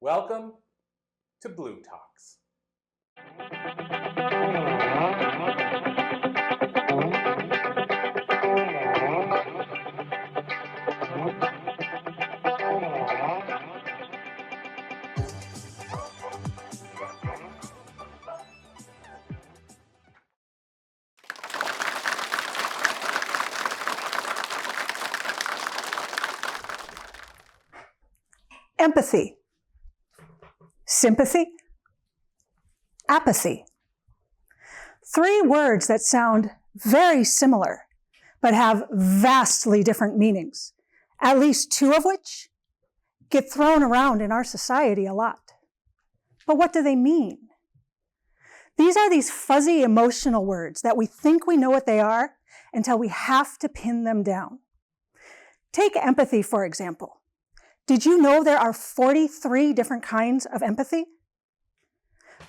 Welcome to Blue Talks. Empathy, sympathy, apathy. Three words that sound very similar, but have vastly different meanings, at least two of which get thrown around in our society a lot. But what do they mean? These are these fuzzy emotional words that we think we know what they are until we have to pin them down. Take empathy, for example. Did you know there are 43 different kinds of empathy?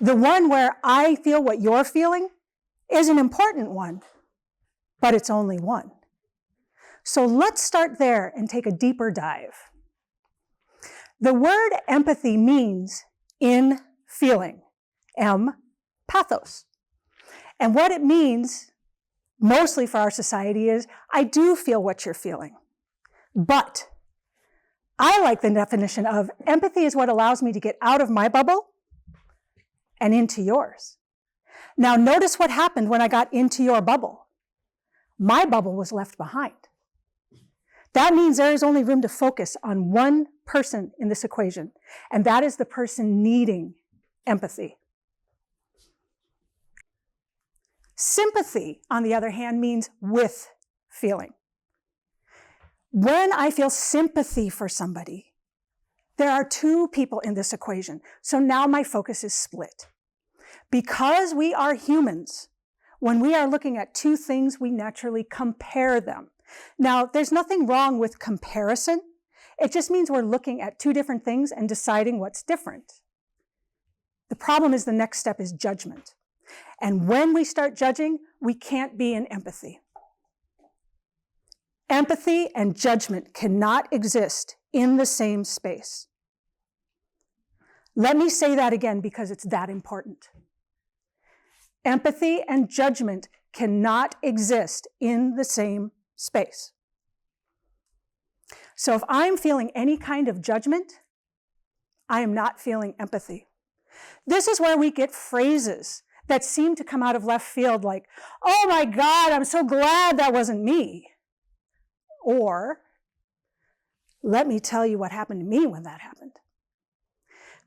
The one where I feel what you're feeling is an important one, but it's only one. So let's start there and take a deeper dive. The word empathy means in feeling, pathos. And what it means, mostly for our society, is I do feel what you're feeling, but I like the definition of empathy is what allows me to get out of my bubble and into yours. Now notice what happened when I got into your bubble. My bubble was left behind. That means there is only room to focus on one person in this equation, and that is the person needing empathy. Sympathy, on the other hand, means with feeling. When I feel sympathy for somebody, there are two people in this equation. So now my focus is split. Because we are humans, when we are looking at two things, we naturally compare them. Now, there's nothing wrong with comparison. It just means we're looking at two different things and deciding what's different. The problem is the next step is judgment. And when we start judging, we can't be in empathy. Empathy and judgment cannot exist in the same space. Let me say that again because it's that important. Empathy and judgment cannot exist in the same space. So if I'm feeling any kind of judgment, I am not feeling empathy. This is where we get phrases that seem to come out of left field like, oh my God, I'm so glad that wasn't me. Or, let me tell you what happened to me when that happened.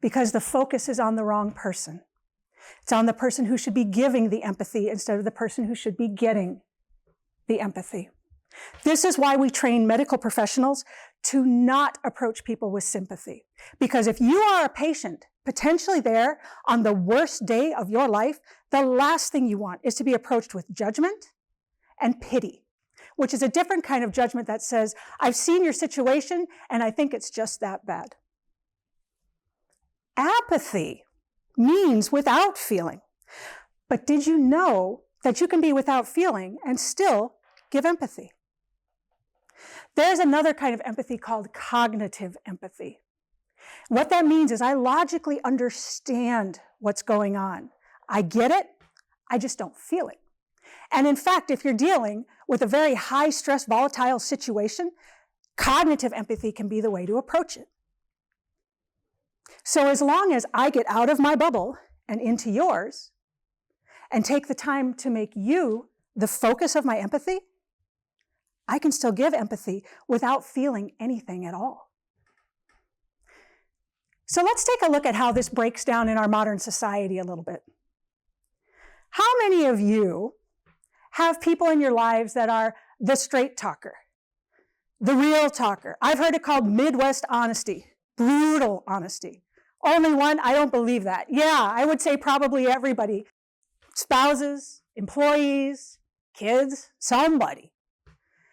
Because the focus is on the wrong person. It's on the person who should be giving the empathy instead of the person who should be getting the empathy. This is why we train medical professionals to not approach people with sympathy. Because if you are a patient, potentially there on the worst day of your life, the last thing you want is to be approached with judgment and pity, which is a different kind of judgment that says, I've seen your situation and I think it's just that bad. Apathy means without feeling. But did you know that you can be without feeling and still give empathy? There's another kind of empathy called cognitive empathy. What that means is I logically understand what's going on. I get it, I just don't feel it. And in fact, if you're dealing with a very high stress, volatile situation, cognitive empathy can be the way to approach it. So as long as I get out of my bubble and into yours and take the time to make you the focus of my empathy, I can still give empathy without feeling anything at all. So let's take a look at how this breaks down in our modern society a little bit. How many of you have people in your lives that are the straight talker, the real talker? I've heard it called Midwest honesty, brutal honesty. Only one? I don't believe that. Yeah, I would say probably everybody. Spouses, employees, kids, somebody.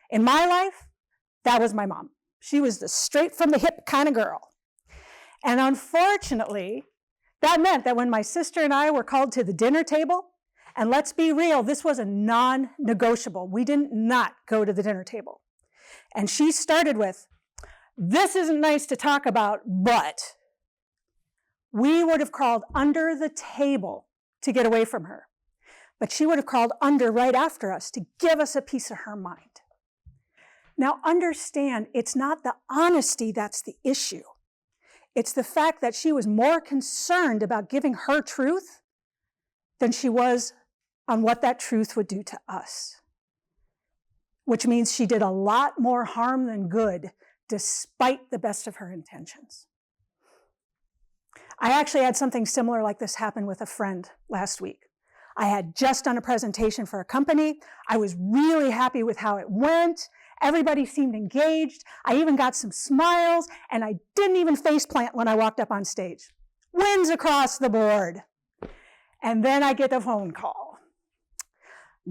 In my life, that was my mom. She was the straight from the hip kind of girl. And unfortunately, that meant that when my sister and I were called to the dinner table, and let's be real, this was a non-negotiable. We didn't not go to the dinner table. And she started with, this isn't nice to talk about, but we would have crawled under the table to get away from her. But she would have crawled under right after us to give us a piece of her mind. Now understand, it's not the honesty that's the issue. It's the fact that she was more concerned about giving her truth than she was on what that truth would do to us. Which means she did a lot more harm than good, despite the best of her intentions. I actually had something similar like this happen with a friend last week. I had just done a presentation for a company. I was really happy with how it went. Everybody seemed engaged. I even got some smiles, and I didn't even faceplant when I walked up on stage. Wins across the board. And then I get a phone call.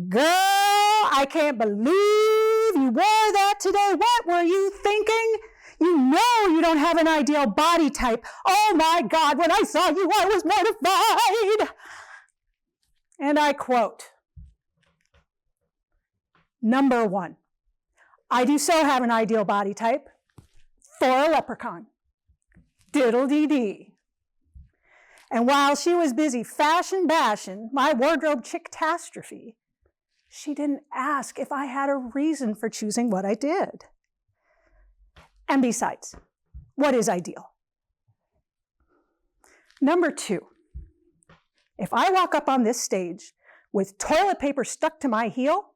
Girl, I can't believe you wore that today. What were you thinking? You know you don't have an ideal body type. Oh my God, when I saw you, I was mortified. And I quote, number one, I do so have an ideal body type for a leprechaun. Diddle-dee-dee. And while she was busy fashion bashing my wardrobe chick-tastrophe, she didn't ask if I had a reason for choosing what I did. And besides, what is ideal? Number two, if I walk up on this stage with toilet paper stuck to my heel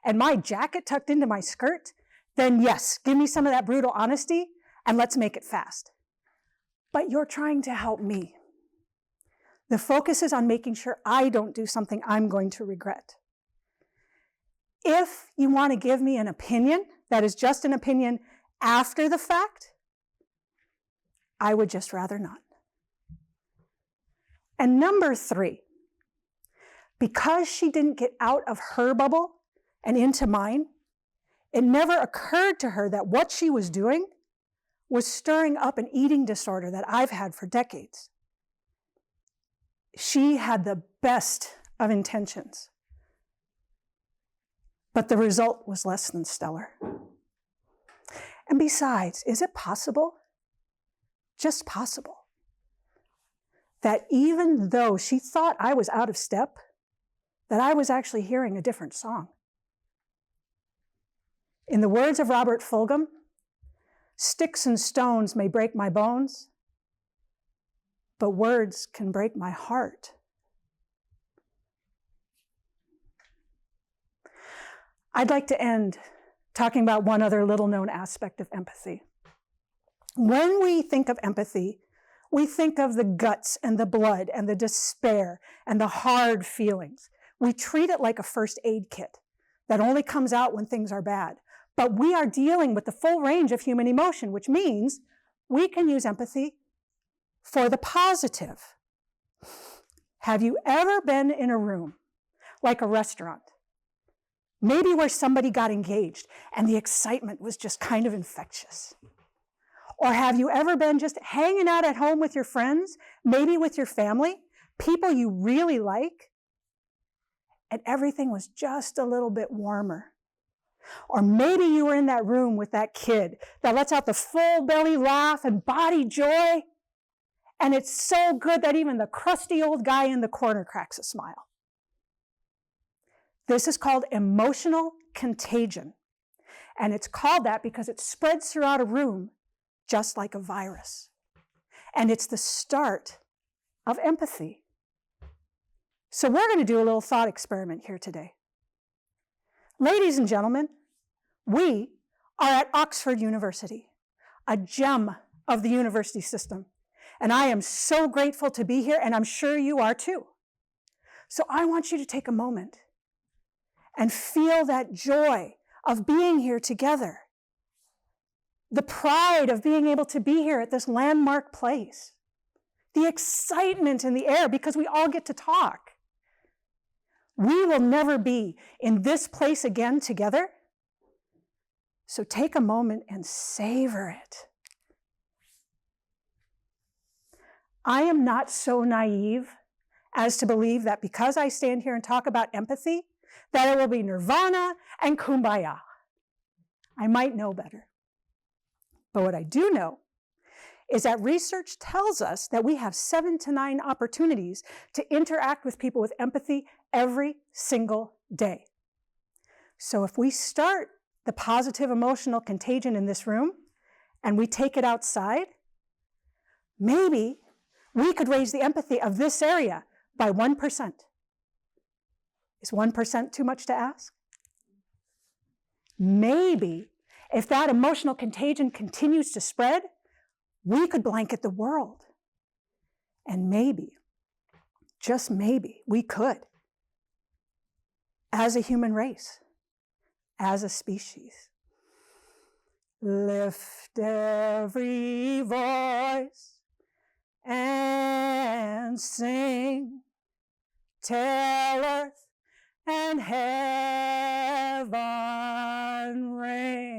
and my jacket tucked into my skirt, then yes, give me some of that brutal honesty and let's make it fast. But you're trying to help me. The focus is on making sure I don't do something I'm going to regret. If you want to give me an opinion that is just an opinion after the fact, I would just rather not. And number three, because she didn't get out of her bubble and into mine, it never occurred to her that what she was doing was stirring up an eating disorder that I've had for decades. She had the best of intentions, but the result was less than stellar. And besides, is it possible, just possible, that even though she thought I was out of step, that I was actually hearing a different song? In the words of Robert Fulghum, sticks and stones may break my bones, but words can break my heart. I'd like to end talking about one other little-known aspect of empathy. When we think of empathy, we think of the guts and the blood and the despair and the hard feelings. We treat it like a first aid kit that only comes out when things are bad. But we are dealing with the full range of human emotion, which means we can use empathy for the positive. Have you ever been in a room, like a restaurant, maybe where somebody got engaged and the excitement was just kind of infectious? Or have you ever been just hanging out at home with your friends, maybe with your family, people you really like, and everything was just a little bit warmer? Or maybe you were in that room with that kid that lets out the full belly laugh and body joy, and it's so good that even the crusty old guy in the corner cracks a smile. This is called emotional contagion, and it's called that because it spreads throughout a room just like a virus. And it's the start of empathy. So we're going to do a little thought experiment here today. Ladies and gentlemen, we are at Oxford University, a gem of the university system. And I am so grateful to be here, and I'm sure you are too. So I want you to take a moment and feel that joy of being here together. The pride of being able to be here at this landmark place. The excitement in the air because we all get to talk. We will never be in this place again together. So take a moment and savor it. I am not so naive as to believe that because I stand here and talk about empathy, that it will be nirvana and kumbaya. I might know better. But what I do know is that research tells us that we have 7 to 9 opportunities to interact with people with empathy every single day. So if we start the positive emotional contagion in this room and we take it outside, maybe we could raise the empathy of this area by 1%. Is 1% too much to ask? Maybe if that emotional contagion continues to spread, we could blanket the world. And maybe, just maybe, we could, as a human race, as a species, lift every voice and sing, tell earth and heaven ring.